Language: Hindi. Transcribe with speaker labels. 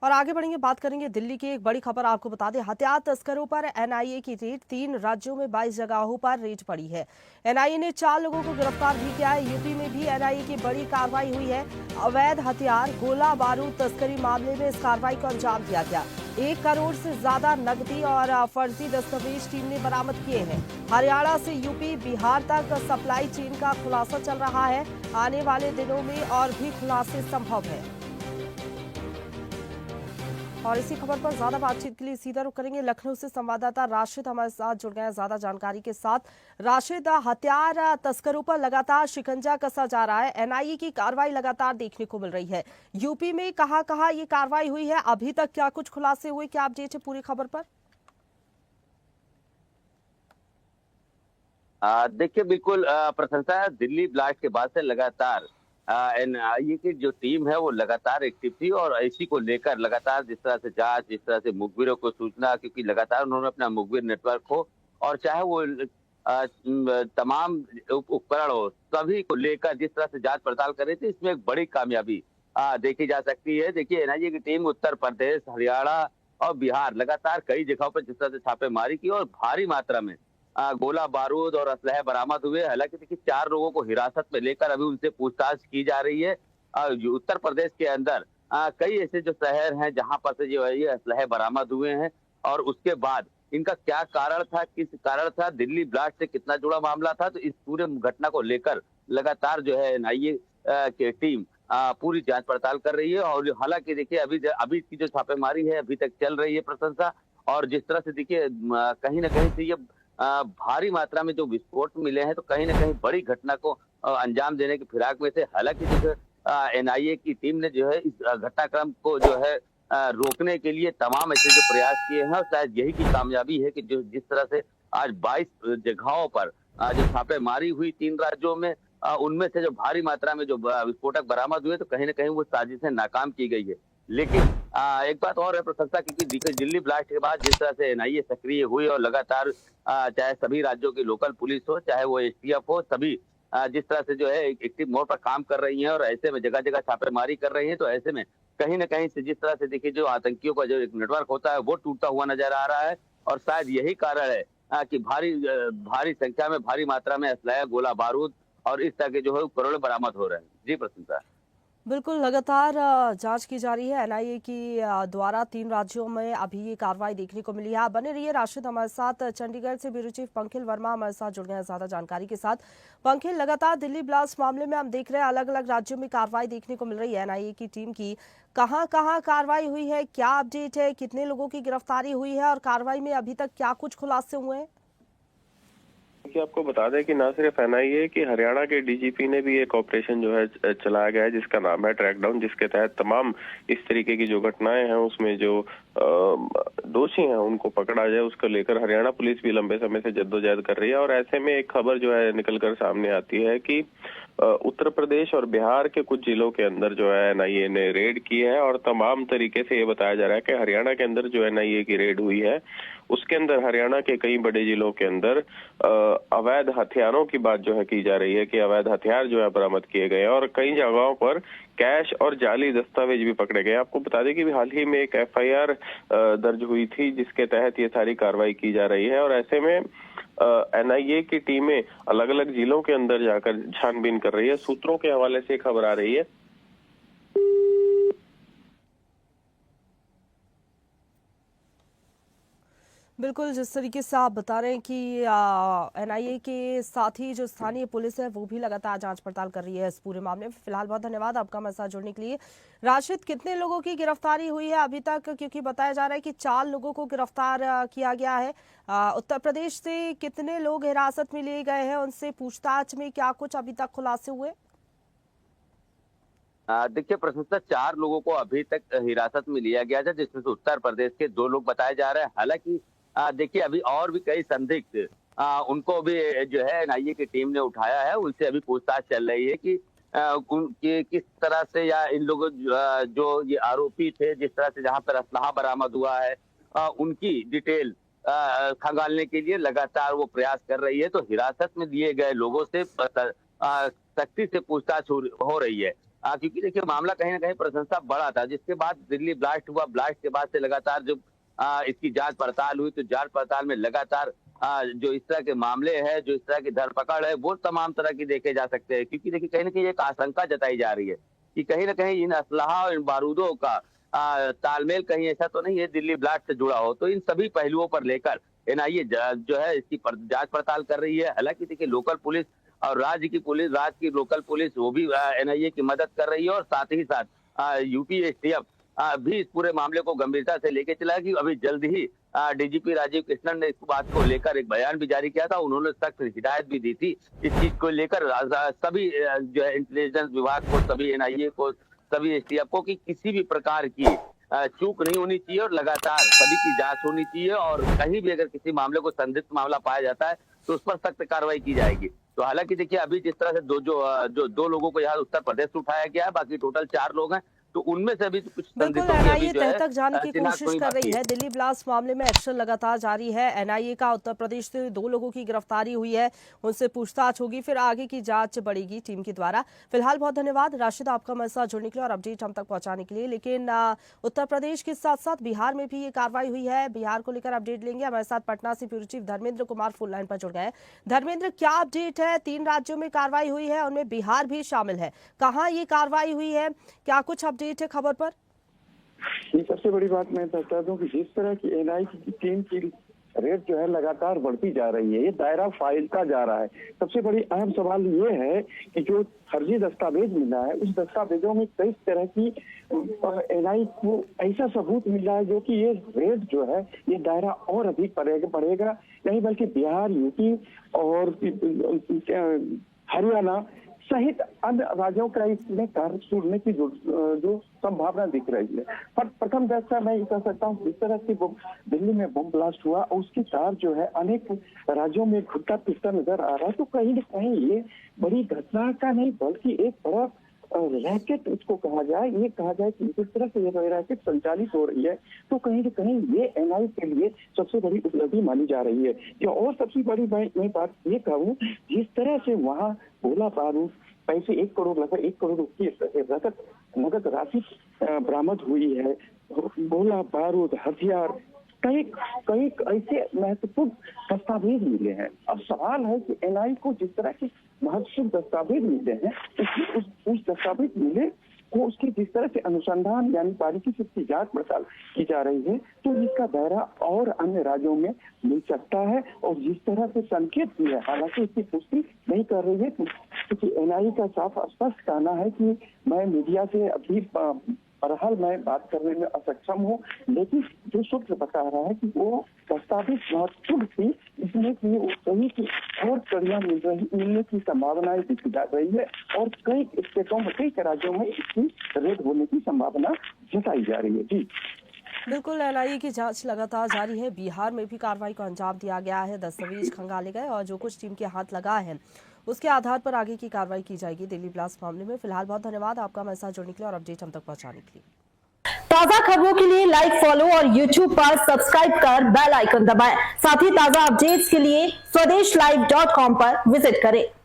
Speaker 1: और आगे बढ़ेंगे, बात करेंगे दिल्ली की एक बड़ी खबर। आपको बता दें, हथियार तस्करों पर एनआईए की रेड। 3 राज्यों में 22 जगहों पर रेड पड़ी है। एनआईए ने 4 लोगों को गिरफ्तार भी किया है। यूपी में भी एनआईए की बड़ी कार्रवाई हुई है। अवैध हथियार, गोला बारूद तस्करी मामले में इस कार्रवाई को अंजाम दिया गया। 1 करोड़ से ज्यादा नकदी और फर्जी दस्तावेज टीम ने बरामद किए हैं। हरियाणा से यूपी बिहार तक सप्लाई चेन का खुलासा चल रहा है। आने वाले दिनों में और भी खुलासे संभव है। और इसी खबर पर ज्यादा बातचीत के लिए सीधा रुख करेंगे। लखनऊ से संवाददाता राशिद हमारे साथ जुड़ गए हैं ज्यादा जानकारी के साथ। राशिद, हथियार तस्करों पर लगातार शिकंजा कसा जा रहा है। एनआईए की कार्रवाई लगातार देखने को मिल रही है। यूपी में कहां कहां ये कार्रवाई हुई है, अभी तक क्या कुछ खुलासे हुए, क्या अपडेट है पूरी खबर पर?
Speaker 2: देखिए, बिल्कुल प्रशंसा है। दिल्ली ब्लास्ट के बाद से लगातार एनआईए की जो टीम है वो लगातार एक्टिव थी, और इसी को लेकर लगातार जिस तरह से जांच, जिस तरह से मुखबिरों को सूचना, क्योंकि लगातार उन्होंने अपना मुखबिर नेटवर्क को, और चाहे वो तमाम उपकरण हो, सभी को लेकर जिस तरह से जांच पड़ताल कर रही थी, इसमें एक बड़ी कामयाबी देखी जा सकती है। देखिए, एनआईए की टीम उत्तर प्रदेश, हरियाणा और बिहार लगातार कई जगहों पर जिस तरह से छापेमारी की, और भारी मात्रा में गोला बारूद और असलहे बरामद हुए। हालांकि देखिए, 4 लोगों को हिरासत में लेकर अभी उनसे पूछताछ की जा रही है। जो उत्तर प्रदेश के अंदर कई ऐसे जो शहर हैं जहां पर से जो है ये असलहे बरामद हुए हैं, और उसके बाद इनका क्या कारण था, किस कारण था, दिल्ली ब्लास्ट से कितना जुड़ा मामला था, तो इस पूरे घटना को लेकर लगातार जो है एनआईए की टीम पूरी जांच पड़ताल कर रही है। और हालांकि देखिए, अभी की जो छापेमारी है अभी तक चल रही है प्रशंसा। और जिस तरह से देखिए, कहीं ना कहीं से ये भारी मात्रा में जो विस्फोट मिले हैं, तो कहीं न कहीं बड़ी घटना को अंजाम देने की फिराक में थे। हालाँकि देखिए, एनआईए की टीम ने जो है इस घटनाक्रम को जो है रोकने के लिए तमाम ऐसे जो प्रयास किए हैं, और शायद यही की कामयाबी है कि जो जिस तरह से आज 22 जगहों पर जो छापेमारी हुई 3 राज्यों में, उनमें से जो भारी मात्रा में जो विस्फोटक बरामद हुए, तो कहीं न कहीं वो साजिशें नाकाम की गई है। लेकिन एक बात और है प्रशंसा की, कि देखिए, दिल्ली ब्लास्ट के बाद जिस तरह से एनआईए सक्रिय हुई और लगातार चाहे सभी राज्यों की लोकल पुलिस हो, चाहे वो एसटीएफ हो, सभी जिस तरह से जो है एक्टिव मोड पर काम कर रही हैं, और ऐसे में जगह-जगह छापेमारी कर रही हैं, तो ऐसे में कहीं न कहीं से जिस तरह से देखिए, जो आतंकियों का जो एक नेटवर्क होता है वो टूटता हुआ नज़र आ रहा है। और शायद यही कारण है कि भारी संख्या में, भारी मात्रा में असलहा, गोला बारूद और इस तरह के जो है उपकरण बरामद हो रहे हैं। जी प्रशंसा।
Speaker 1: बिल्कुल, लगातार जांच की जा रही है एनआईए की द्वारा। 3 राज्यों में अभी ये कार्रवाई देखने को मिली है। आप बने रहिए राशिद हमारे साथ। चंडीगढ़ से ब्यूरो चीफ पंखिल वर्मा हमारे साथ जुड़ गए हैं ज्यादा जानकारी के साथ। पंखिल, लगातार दिल्ली ब्लास्ट मामले में हम देख रहे हैं अलग अलग राज्यों में कार्रवाई देखने को मिल रही है एनआईए की टीम की। कहाँ कहाँ कार्रवाई हुई है, क्या अपडेट है, कितने लोगों की गिरफ्तारी हुई है और कार्रवाई में अभी तक क्या कुछ खुलासे हुए हैं?
Speaker 3: कि आपको बता दें कि न सिर्फ एनआईए कि हरियाणा के डीजीपी ने भी एक ऑपरेशन जो है चलाया गया है, जिसका नाम है ट्रैकडाउन, जिसके तहत तमाम इस तरीके की जो घटनाएं हैं उसमें जो दोषी हैं उनको पकड़ा जाए, उसको लेकर हरियाणा पुलिस भी लंबे समय से जद्दोजहद कर रही है। और ऐसे में एक खबर जो है निकलकर सामने आती है कि उत्तर प्रदेश और बिहार के कुछ जिलों के अंदर जो है एनआईए ने रेड की है, और तमाम तरीके से ये बताया जा रहा है कि हरियाणा के अंदर जो एनआईए की रेड हुई है उसके अंदर हरियाणा के कई बड़े जिलों के अंदर अवैध हथियारों की बात जो है की जा रही है, कि अवैध हथियार जो है बरामद किए गए, और कई जगहों पर कैश और जाली दस्तावेज भी पकड़े गए। आपको बता दें कि हाल ही में एक एफआईआर दर्ज हुई थी, जिसके तहत ये सारी कार्रवाई की जा रही है। और ऐसे में एनआईए की टीमें अलग अलग जिलों के अंदर जाकर छानबीन कर रही है। सूत्रों के हवाले से खबर आ रही है
Speaker 1: बिल्कुल, जिस तरीके से आप बता रहे हैं कि एनआईए के साथ ही जो स्थानीय पुलिस है वो भी लगातार जांच पड़ताल कर रही है इस पूरे मामले में। फिलहाल बहुत धन्यवाद आपका हमारे साथ जुड़ने के लिए। राशिद, कितने लोगों की गिरफ्तारी हुई है अभी तक, क्योंकि बताया जा रहा है कि 4 लोगों को गिरफ्तार किया गया है। उत्तर प्रदेश से कितने लोग हिरासत में लिए गए हैं, उनसे पूछताछ में क्या कुछ अभी तक खुलासे हुए?
Speaker 2: देखिए प्रशंसा, 4 लोगों को अभी तक हिरासत में लिया गया था, जिसमें से उत्तर प्रदेश के 2 लोग बताए जा रहे हैं। हालांकि देखिए, अभी और भी कई संदिग्ध उनको भी जो है एनआईए की टीम ने उठाया है। उनसे अभी पूछताछ चल रही है कि उनके किस तरह से, या इन लोगों जो ये आरोपी थे, जिस तरह से जहां पर असलहा बरामद हुआ है, उनकी डिटेल खंगालने के लिए लगातार वो प्रयास कर रही है। तो हिरासत में लिए गए लोगों से सख्ती से पूछताछ हो रही है। क्योंकि देखिए मामला कहीं ना कहीं प्रशंसा बढ़ा था, जिसके बाद दिल्ली ब्लास्ट हुआ। ब्लास्ट के बाद से लगातार जब इसकी जांच पड़ताल हुई, तो जांच पड़ताल में लगातार जो इस तरह के मामले हैं, जो इस तरह की धरपकड़ है, वो तमाम तरह की देखे जा सकते हैं। क्योंकि देखिए कहीं ना कहीं एक आशंका जताई जा रही है कि कहीं ना कहीं इन असलहा और इन बारूदों का तालमेल कहीं ऐसा तो नहीं है दिल्ली ब्लास्ट से जुड़ा हो। तो इन सभी पहलुओं पर लेकर एनआईए जो है इसकी जांच पड़ताल कर रही है। हालांकि देखिए लोकल पुलिस और राज्य की लोकल पुलिस वो भी एनआईए की मदद कर रही है, और साथ ही साथ यूपी एसटीएफ भी इस पूरे मामले को गंभीरता से लेके चला कि अभी जल्द ही डीजीपी राजीव कृष्णन ने इस बात को लेकर एक बयान भी जारी किया था। उन्होंने सख्त हिदायत भी दी थी इस चीज को लेकर सभी जो है इंटेलिजेंस विभाग को, सभी एनआईए को, सभी एसटीएफ को, कि किसी भी प्रकार की चूक नहीं होनी चाहिए और लगातार सभी की जांच होनी चाहिए, और कहीं भी अगर किसी मामले को संदिग्ध मामला पाया जाता है तो उस पर सख्त कार्रवाई की जाएगी। तो हालांकि देखिए अभी जिस तरह से दो लोगों को यहाँ उत्तर प्रदेश से उठाया गया है, बाकी टोटल 4 लोग हैं, तो उनमें से भी कुछ
Speaker 1: बिल्कुल
Speaker 2: संदिग्धों की अभी
Speaker 1: एनआईए
Speaker 2: जो
Speaker 1: तह
Speaker 2: है
Speaker 1: तक जाने की
Speaker 2: शिनाख्त
Speaker 1: कोशिश
Speaker 2: होनी
Speaker 1: कर रही
Speaker 2: बाकी
Speaker 1: है। दिल्ली ब्लास्ट मामले में एक्शन लगातार जारी है। एनआईए का उत्तर प्रदेश से 2 लोगों की गिरफ्तारी हुई है, उनसे पूछताछ होगी, फिर आगे की जांच बढ़ेगी टीम के द्वारा। फिलहाल बहुत धन्यवाद राशिद आपका हमारे साथ जुड़ने के लिए और अपडेट हम तक पहुंचाने के लिए। लेकिन उत्तर प्रदेश के साथ साथ बिहार में भी ये कार्रवाई हुई है। बिहार को लेकर अपडेट लेंगे। हमारे साथ पटना से bureau chief Dharmendra Kumar phone line पर जुड़ गए हैं। धर्मेंद्र, क्या अपडेट है? 3 राज्यों में कार्रवाई हुई है, उनमें बिहार भी शामिल है। कहाँ ये कार्रवाई हुई है, क्या कुछ अपडेट है खबर पर?
Speaker 4: ये सबसे बड़ी बात मैं बता दूं कि जिस तरह की एनआई की टीम की रेट जो है लगातार बढ़ती जा रही है, ये दायरा फैलता जा रहा है। सबसे बड़ी अहम सवाल ये है कि जो फर्जी दस्तावेज मिला है, उस दस्तावेजों में कई तरह की एनआई को ऐसा सबूत मिला है जो कि ये रेट जो है ये दायरा और अधिक बढ़ेगा नहीं, बल्कि बिहार, यूपी और हरियाणा सहित अन्य राज्यों का इसमें कार्य छूटने की जो संभावना दिख रही है। पर प्रथम दृष्टया मैं ये कह सकता हूँ, जिस तरह से दिल्ली में बम ब्लास्ट हुआ उसकी तार जो है अनेक राज्यों में घुटता फिरता नजर आ रहा है। तो कहीं न कहीं ये बड़ी घटना का नहीं, बल्कि एक बड़ा रैकेट उसको कहा जाए, ये कहा जाए कि जिस तरह से ये रैकेट संचालित हो रही है, तो कहीं न कहीं ये एनआई के लिए सबसे बड़ी उपलब्धि मानी जा रही है। या और सबसे बड़ी मैं बात ये कहूँ, जिस तरह से वहाँ गोला बारूद, पैसे 1 करोड़, लगभग 1 करोड़ की नगद राशि बरामद हुई है, गोला बारूद, हथियार, कई ऐसे महत्वपूर्ण दस्तावेज मिले हैं। अब सवाल है कि एनआई को जिस तरह के महत्वपूर्ण दस्तावेज मिले हैं, उस दस्तावेज मिले को उसकी जिस तरह से अनुसंधान यानी बारीकी से उसकी जांच पड़ताल की जा रही है, तो इसका दायरा और अन्य राज्यों में मिल सकता है। और जिस तरह से संकेत भी है, हालांकि इसकी पुष्टि नहीं कर रही है, क्योंकि एनआई का साफ स्पष्ट कहना है कि मैं मीडिया से अभी बहरहाल मैं बात करने में असक्षम हूँ, लेकिन जो सूत्र बता रहा है कि वो दस्तावेज महत्वपूर्ण थी, इसमें कि कहीं की और कड़ियां मिलने की संभावनाएं दिखी जा रही है, और कई स्टेटों में, कई राज्यों में इसकी रेड होने की संभावना जताई जा रही है। जी
Speaker 1: बिल्कुल, एनआईए की जांच लगातार जारी है। बिहार में भी कार्रवाई को अंजाम दिया गया है, दस्तावेज खंगाले गए और जो कुछ टीम के हाथ लगा है उसके आधार पर आगे की कार्रवाई की जाएगी दिल्ली ब्लास्ट मामले में। फिलहाल बहुत धन्यवाद आपका हमारे साथ जुड़ने के लिए और अपडेट हम तक पहुंचाने के लिए।
Speaker 5: ताजा खबरों के लिए लाइक, फॉलो और YouTube पर सब्सक्राइब कर बेल आइकन दबाएं। साथ ही ताजा अपडेट्स के लिए स्वदेशलाइव.com पर विजिट करें।